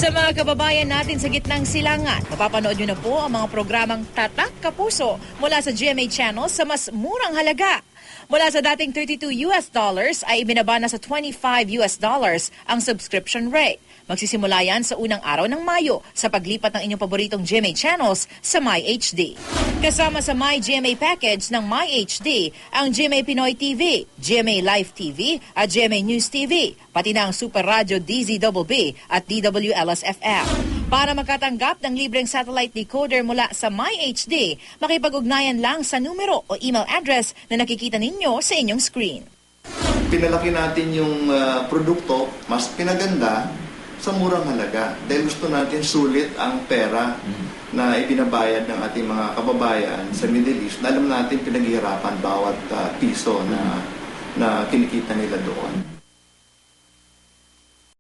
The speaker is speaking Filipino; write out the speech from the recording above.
Sa mga kababayan natin sa gitnang silangan, mapapanood nyo na po ang mga programang Tatak Kapuso mula sa GMA Channel sa mas murang halaga. Mula sa dating $32 ay ibinaba na sa $25 ang subscription rate. Magsisimula yan sa unang araw ng Mayo sa paglipat ng inyong paboritong GMA channels sa MyHD. Kasama sa My GMA package ng MyHD ang GMA Pinoy TV, GMA Live TV at GMA News TV, pati na ang Super Radio DZBB at DWLS-FM. Para makatanggap ng libreng satellite decoder mula sa MyHD, makipag-ugnayan lang sa numero o email address na nakikita ninyo sa inyong screen. Pinalaki natin yung produkto, mas pinaganda sa murang halaga dahil gusto natin sulit ang pera na ibinabayad ng ating mga kababayan sa Middle East na alam natin pinaghihirapan bawat piso na kinikita nila doon.